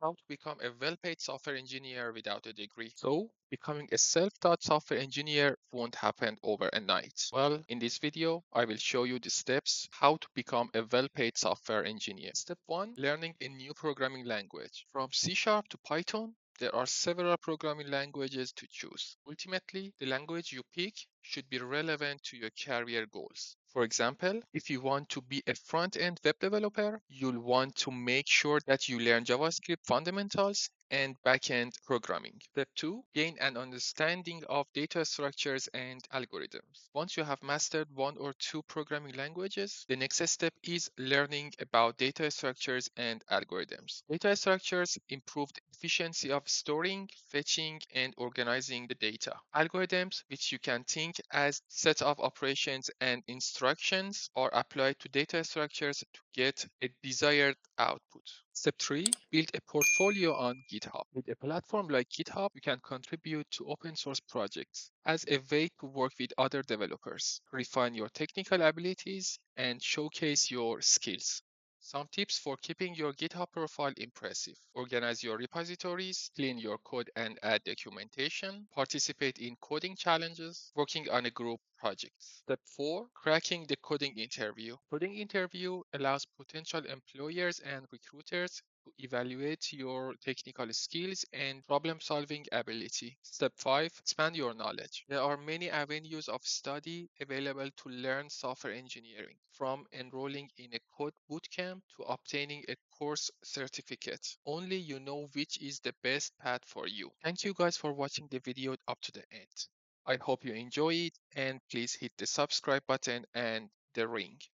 How to become a well-paid software engineer without a degree. So, becoming a self-taught software engineer won't happen overnight. Well, in this video, I will show you the steps how to become a well-paid software engineer. Step 1, learning a new programming language. From C# to Python, there are several programming languages to choose. Ultimately, the language you pick should be relevant to your career goals. For example, if you want to be a front-end web developer, you'll want to make sure that you learn JavaScript fundamentals and back-end programming. Step 2, gain an understanding of data structures and algorithms. Once you have mastered one or two programming languages, the next step is learning about data structures and algorithms. Data structures improve the efficiency of storing, fetching, and organizing the data. Algorithms, which you can think as set of operations and instructions, are applied to data structures to get a desired output. Step 3, build a portfolio on GitHub. With a platform like GitHub, you can contribute to open source projects as a way to work with other developers, refine your technical abilities, and showcase your skills. Some tips for keeping your GitHub profile impressive. Organize your repositories, clean your code and add documentation, participate in coding challenges, working on a group project. Step 4, cracking the coding interview. Coding interview allows potential employers and recruiters to evaluate your technical skills and problem solving ability. Step 5, expand your knowledge. There are many avenues of study available to learn software engineering, from enrolling in a code bootcamp to obtaining a course certificate. Only you know which is the best path for you. Thank you guys for watching the video up to the end. I hope you enjoy it, and please hit the subscribe button and the ring.